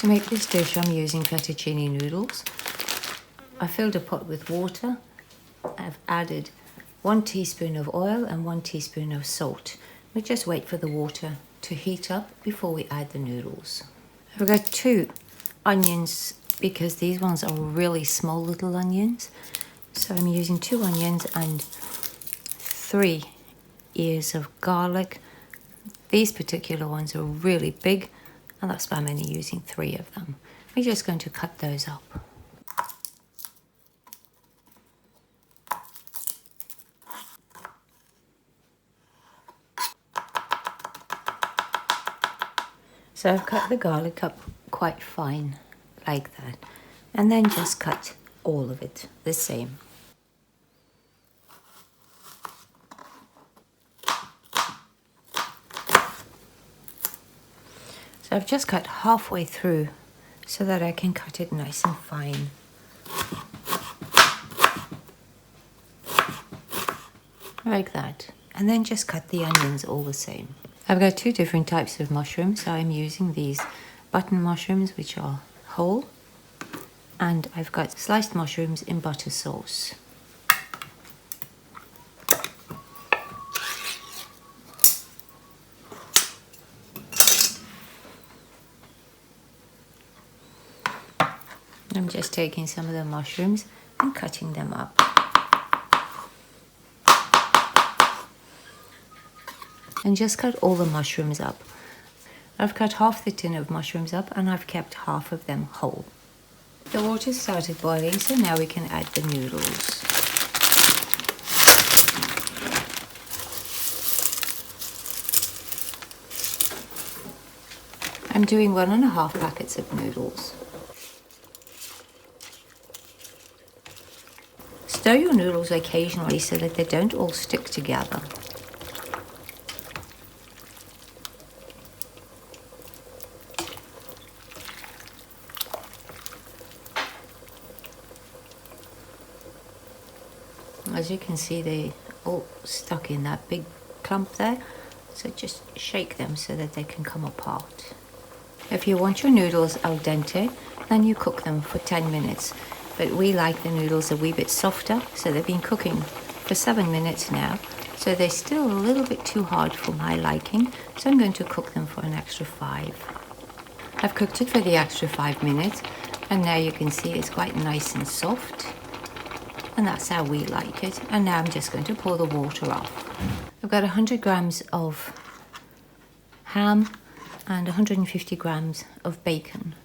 To make this dish, I'm using fettuccine noodles. I filled a pot with water. I've added 1 teaspoon of oil and 1 teaspoon of salt. We just wait for the water to heat up before we add the noodles. I've got 2 onions because these ones are really small little onions. So I'm using 2 onions and 3 ears of garlic. These particular ones are really big, and that's why I'm only using 3 of them. We're just going to cut those up. So I've cut the garlic up quite fine, like that, and then just cut all of it the same. So I've just cut halfway through so that I can cut it nice and fine. Like that. And then just cut the onions all the same. I've got 2 different types of mushrooms. So I'm using these button mushrooms, which are whole. And I've got sliced mushrooms in butter sauce. I'm just taking some of the mushrooms and cutting them up. And just cut all the mushrooms up. I've cut half the tin of mushrooms up and I've kept half of them whole. The water started boiling, so now we can add the noodles. I'm doing 1.5 packets of noodles. Stir your noodles occasionally so that they don't all stick together. As you can see, they all stuck in that big clump there, so just shake them so that they can come apart. If you want your noodles al dente, then you cook them for 10 minutes. But we like the noodles a wee bit softer, so they've been cooking for 7 minutes now. So they're still a little bit too hard for my liking, so I'm going to cook them for an extra 5. I've cooked it for the extra 5 minutes, and now you can see it's quite nice and soft. And that's how we like it. And now I'm just going to pour the water off. I've got 100 grams of ham and 150 grams of bacon.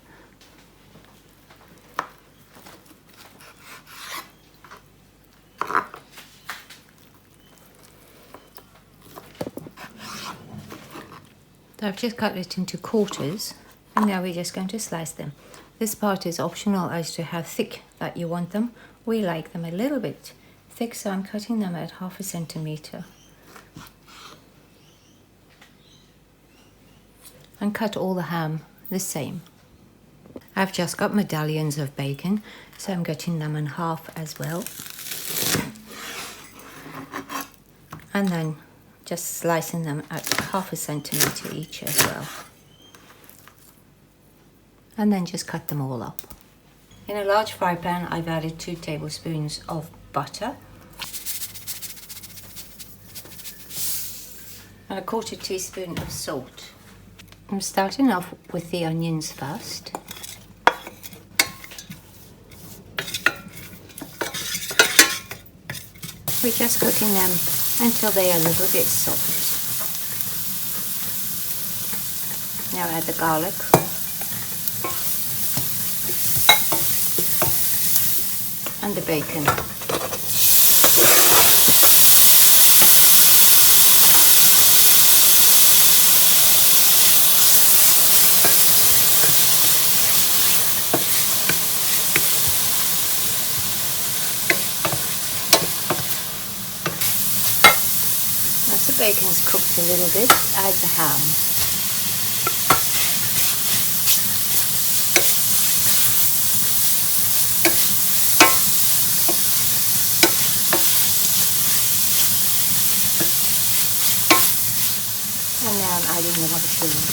So I've just cut it into quarters, and now we're just going to slice them. This part is optional as to how thick that you want them. We like them a little bit thick, so I'm cutting them at 1/2 centimeter. And cut all the ham the same. I've just got medallions of bacon, so I'm cutting them in half as well. And then just slicing them at 1/2 centimeter each as well. And then just cut them all up. In a large fry pan, I've added 2 tablespoons of butter and a 1/4 teaspoon of salt. I'm starting off with the onions first. We're just cooking them until they are a little bit soft. Now add the garlic. And the bacon. As the bacon's cooked a little bit, add the ham. And now I'm adding the mushrooms.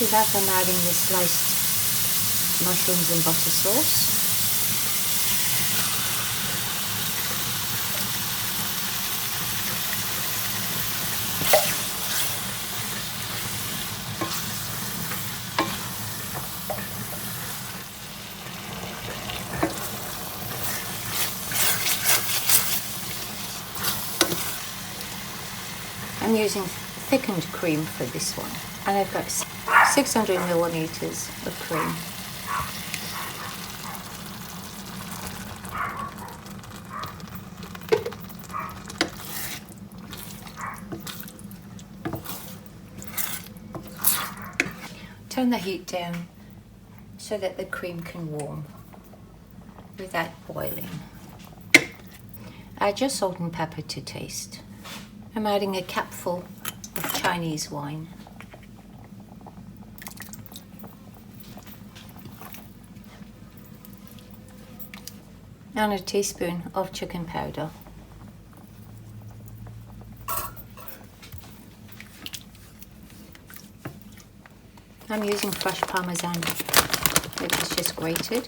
To that I'm adding the sliced mushrooms and butter sauce. I'm using thickened cream for this one, and I've got 600 milliliters of cream. Turn the heat down so that the cream can warm without boiling. Add your salt and pepper to taste. I'm adding a cupful of Chinese wine. And a teaspoon of chicken powder. I'm using fresh parmesan. It was just grated.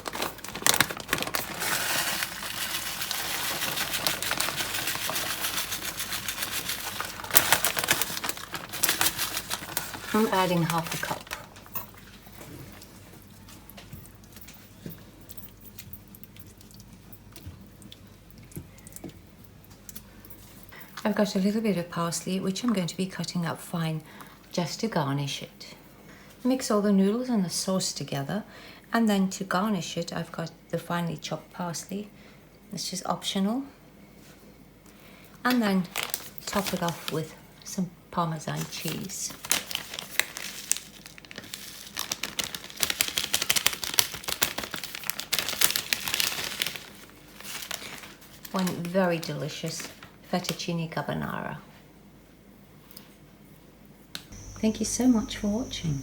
I'm adding half a cup. I've got a little bit of parsley, which I'm going to be cutting up fine just to garnish it. Mix all the noodles and the sauce together, and then to garnish it I've got the finely chopped parsley. It's just optional. And then top it off with some parmesan cheese. One very delicious Fettuccine Carbonara. Thank you so much for watching.